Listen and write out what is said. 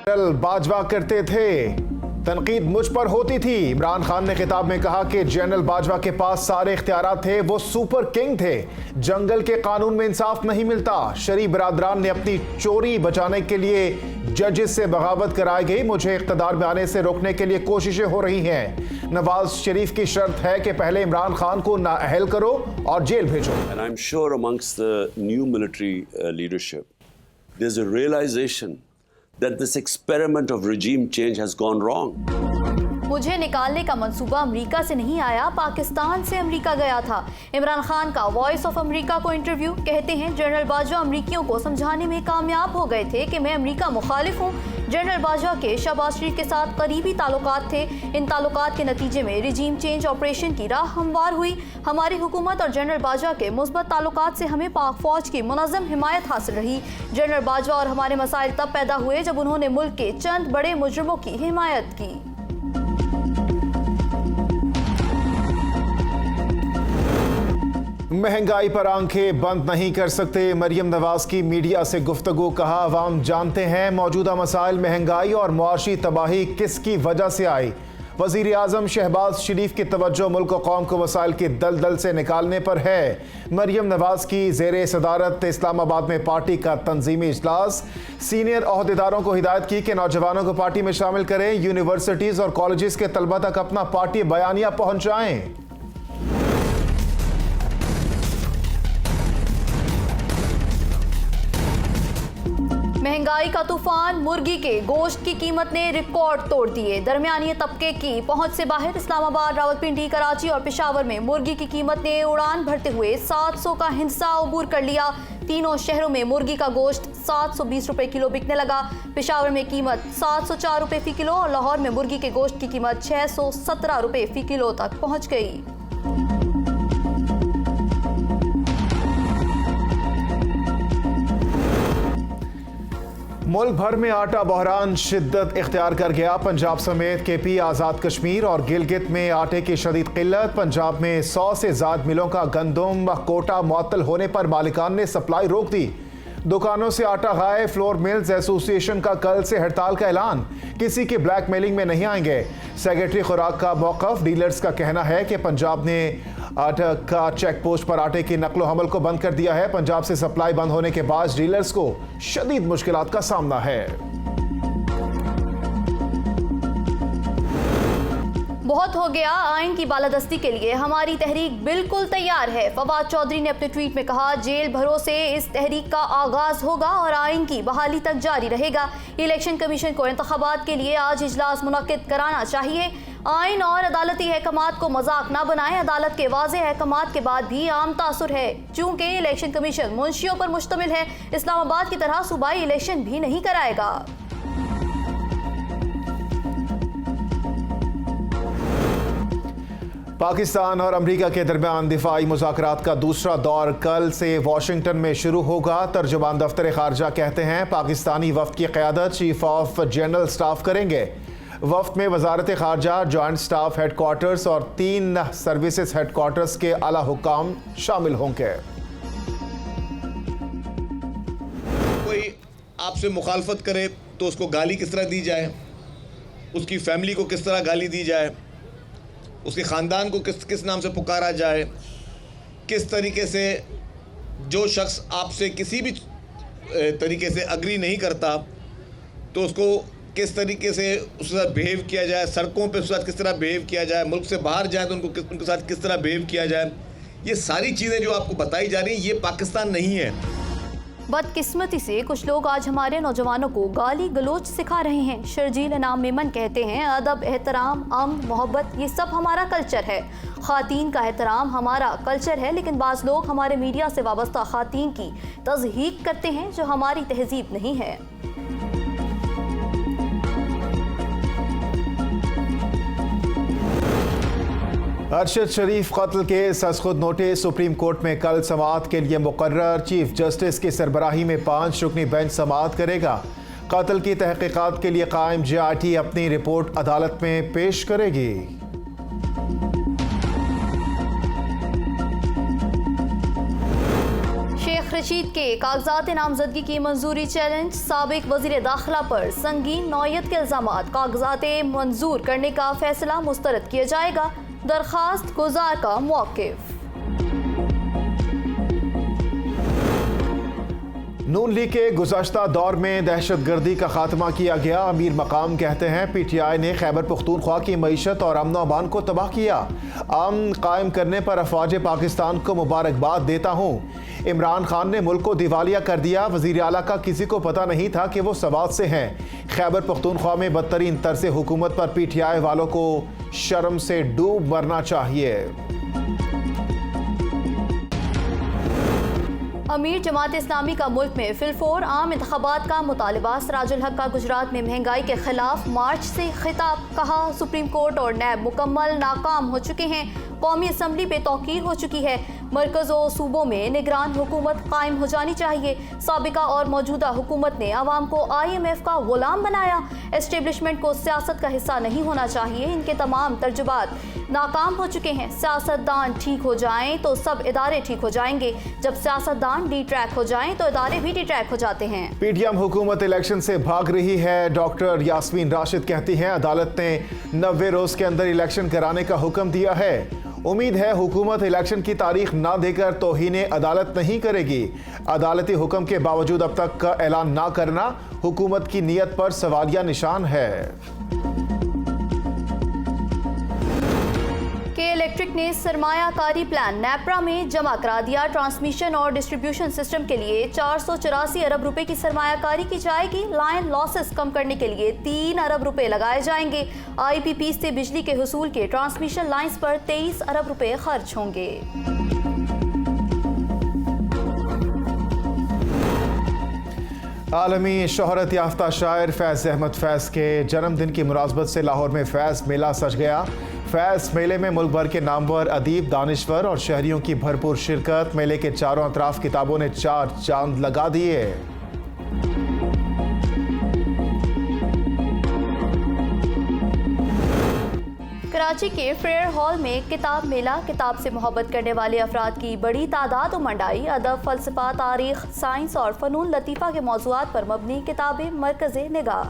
बाजवा करते थे, तनकीद मुझ पर होती थी। इमरान खान ने खिताब में कहा कि जनरल बाजवा के पास सारे इख्तियारात थे, वो सुपर किंग थे। जंगल के कानून में इंसाफ नहीं मिलता। शरीफ बरादरान ने अपनी चोरी बचाने के लिए जजेस से बगावत कराई गई। मुझे इख्तिदार में आने से रोकने के लिए कोशिशें हो रही हैं। नवाज शरीफ की शर्त है कि पहले इमरान खान को नाअहल करो और जेल भेजो। And I'm sure amongst the new military leadership, there's a realization that this experiment of regime change has gone wrong. मुझे निकालने का मंसूबा अमेरिका से नहीं आया, पाकिस्तान से अमेरिका गया था। इमरान खान का वॉइस ऑफ अमेरिका को इंटरव्यू। कहते हैं जनरल बाजवा अमेरिकियों को समझाने में कामयाब हो गए थे कि मैं अमेरिका मुखालिफ हूँ। जनरल बाजवा के शहबाज शरीफ के साथ करीबी ताल्लुकात थे। इन ताल्लुकात के नतीजे में रिजीम चेंज ऑपरेशन की राह हमवार हुई। हमारी हुकूमत और जनरल बाजवा के मुस्बत ताल्लुकात से हमें पाक फौज की मुनज़्ज़म हिमायत हासिल रही। जनरल बाजवा और हमारे मसाइल तब पैदा हुए जब उन्होंने मुल्क के चंद बड़े मुजरिमों की हिमायत की। महंगाई पर आंखें बंद नहीं कर सकते, मरियम नवाज की मीडिया से गुफ्तगू। कहा, अवाम जानते हैं मौजूदा मसाइल महंगाई और मुआशी तबाही किसकी वजह से आई। वज़ीर आज़म शहबाज शरीफ की तवज्जो मुल्क और कौम को मसाइल की दलदल से निकालने पर है। मरियम नवाज की ज़ेरे सदारत इस्लामाबाद में पार्टी का तंजीमी इजलास। सीनियर अहदेदारों को हिदायत की कि नौजवानों को पार्टी में शामिल करें। यूनिवर्सिटीज़ और कॉलेजेस के तलबा तक अपना पार्टी बयानिया पहुँचाएँ। महंगाई का तूफान, मुर्गी के गोश्त की कीमत ने रिकॉर्ड तोड़ दिए। दरमियानी तबके की पहुंच से बाहर इस्लामाबाद, रावलपिंडी, कराची और पेशावर में मुर्गी की कीमत ने उड़ान भरते हुए 700 का हिस्सा अबूर कर लिया। तीनों शहरों में मुर्गी का गोश्त 720 रुपए किलो बिकने लगा। पेशावर में कीमत 704 रुपए फी किलो और लाहौर में मुर्गी के गोश्त की कीमत 617 रुपए फी किलो तक पहुंच गई। मुल्क भर में आटा बहरान शिद्दत इख्तियार कर गया। पंजाब समेत केपी, आज़ाद कश्मीर और गिलगित में आटे की शदीद किल्लत। पंजाब में 100 से ज़्यादा मिलों का गंदम कोटा मुअत्तल होने पर मालिकान ने सप्लाई रोक दी। दुकानों से आटा गायब। फ्लोर मिल्स एसोसिएशन का कल से हड़ताल का ऐलान। किसी की ब्लैकमेलिंग में नहीं आएंगे। सेक्रेटरी खुराक का मौक़िफ़। डीलर्स का कहना है कि पंजाब ने आटा का चेक पोस्ट पर आटे की नकलो हमल को बंद कर दिया है। पंजाब से सप्लाई बंद होने के बाद डीलर्स को शदीद मुश्किलात का सामना है। बहुत हो गया, आइन की बालादस्ती के लिए हमारी तहरीक बिल्कुल तैयार है। फवाद चौधरी ने अपने ट्वीट में कहा, जेल भरों से इस तहरीक का आगाज होगा और आइन की बहाली तक जारी रहेगा। इलेक्शन कमीशन को इंतखाबात के लिए आज इजलास मुनक्किद कराना चाहिए। आइन और अदालती अहकामात को मजाक ना बनाएं। अदालत के वाज़ेह अहकामात के बाद भी आम तासुर है। चूंकि इलेक्शन कमीशन मुंशियों पर मुश्तमिल है, इस्लामाबाद की तरह सूबाई इलेक्शन भी नहीं कराएगा। पाकिस्तान और अमेरिका के दरमियान दिफाई मुज़ाकरात का दूसरा दौर कल से वाशिंगटन में शुरू होगा। तर्जुमान दफ्तर खारजा कहते हैं पाकिस्तानी वफ्द की क़यादत चीफ ऑफ जनरल स्टाफ करेंगे। वफ्द में वजारत खारजा, जॉइंट स्टाफ हेडक्वार्टर्स और 3 सर्विसेज हेडक्वार्टर्स के आला हुक्काम शामिल होंगे। कोई आपसे मुखालफत करे तो उसको गाली किस तरह दी जाए, उसकी फैमिली को किस तरह गाली दी जाए, उसके ख़ानदान को किस नाम से पुकारा जाए, किस तरीके से जो शख्स आपसे किसी भी तरीके से अग्री नहीं करता तो उसको किस तरीके से उसके साथ बिहेव किया जाए, सड़कों पे उसके साथ किस तरह बिहेव किया जाए, मुल्क से बाहर जाए तो उनके साथ किस तरह बिहेव किया जाए। ये सारी चीज़ें जो आपको बताई जा रही हैं, ये पाकिस्तान नहीं है। बदकिस्मती से कुछ लोग आज हमारे नौजवानों को गाली गलोच सिखा रहे हैं। शर्जील इनाम मेमन कहते हैं, अदब, एहतराम, अमन, मोहब्बत ये सब हमारा कल्चर है। ख़ातीन का एहतराम हमारा कल्चर है, लेकिन बाज़ लोग हमारे मीडिया से वाबस्ता ख़ातीन की तज़हीक करते हैं जो हमारी तहजीब नहीं है। अरशद शरीफ कत्ल केस अज खुद नोटिस सुप्रीम कोर्ट में कल समाअत के लिए मुकर्रर। चीफ जस्टिस की सरबराही में 5 रुकनी बेंच समाअत करेगा। कत्ल की तहकीकात के लिए कायम JIT अपनी रिपोर्ट अदालत में पेश करेगी। शेख रशीद के कागजात नामजदगी की मंजूरी चैलेंज, साबिक वजीर दाखिला पर संगीन नौयत के इल्जामात, कागजात मंजूर करने का फैसला मुस्तरद किया जाएगा, दरखास्त गुजार का मौक़िफ़। नून लीग के गुज़श्ता दौर में दहशतगर्दी का खात्मा किया गया। अमीर मकाम कहते हैं PTI ने खैबर पख्तूनख्वा की मईशत और अमन अमान को तबाह किया। अमन कायम करने पर अफवाज पाकिस्तान को मुबारकबाद देता हूँ। इमरान खान ने मुल्क को दिवालिया कर दिया। वज़ीर आला का किसी को पता नहीं था कि वो सवात से हैं। खैबर पख्तूनख्वा में बदतरीन तर्ज़ हुकूमत पर PTI वालों को शर्म से डूब मरना चाहिए। अमीर जमात इस्लामी का मुल्क में फिलफोर आम इंतखाबात का मुतालबा। सिराजुल हक का गुजरात में महंगाई के खिलाफ मार्च से खिताब। कहा सुप्रीम कोर्ट और नैब मुकम्मल नाकाम हो चुके हैं। कौमी असम्बली पे तौकीर हो चुकी है। मरकज़ और सूबों में निगरान हुकूमत कायम हो जानी चाहिए। साबिका और मौजूदा हुकूमत ने आवाम को IMF का गुलाम बनाया। एस्टेब्लिशमेंट को सियासत का हिस्सा नहीं होना चाहिए। इनके तमाम तर्जुबात नाकाम हो चुके हैं। सियासतदान ठीक हो जाएं तो सब इदारे ठीक हो जाएंगे। जब सियासतदान डिट्रैक हो जाएं तो इदारे भी डिट्रैक हो जाते हैं। PTM हुकूमत इलेक्शन से भाग रही है। डॉक्टर यास्मीन राशिद कहती हैं अदालत ने 90 रोज के अंदर इलेक्शन कराने का हुक्म दिया है। उम्मीद है हुकूमत इलेक्शन की तारीख ना देकर तौहीन अदालत नहीं करेगी। अदालती हुक्म के बावजूद अब तक का ऐलान ना करना हुकूमत की नीयत पर सवालिया निशान है। के इलेक्ट्रिक ने सरमायाकारी प्लान नैपरा में जमा करा दिया। ट्रांसमिशन और डिस्ट्रीब्यूशन सिस्टम के लिए 484 अरब रुपए की सरमायाकारी की जाएगी। लाइन लॉसेस कम करने के लिए 3 अरब रुपए लगाए जाएंगे। IPP से बिजली के हुसूल के ट्रांसमिशन लाइंस पर 23 अरब रुपए खर्च होंगे। आलमी शोहरत याफ्ता शायर फैज़ अहमद फैज़ के जन्मदिन की मुनासबत से लाहौर में फैज़ मेला सज गया। फैज़ मेले में मुल्क भर के नामवर अदीब, दानिश्वर और शहरियों की भरपूर शिरकत। मेले के चारों अतराफ किताबों ने 4 चांद लगा दिए। कराची के फेयर हॉल में किताब मेला। किताब से मोहब्बत करने वाले अफराद की बड़ी तादाद उमड़ आई। अदब, फ़लसफ़ा, तारीख़, साइंस और फ़नून लतीफ़ा के मौज़ूआत पर मबनी किताबें मरकज़े निगाह।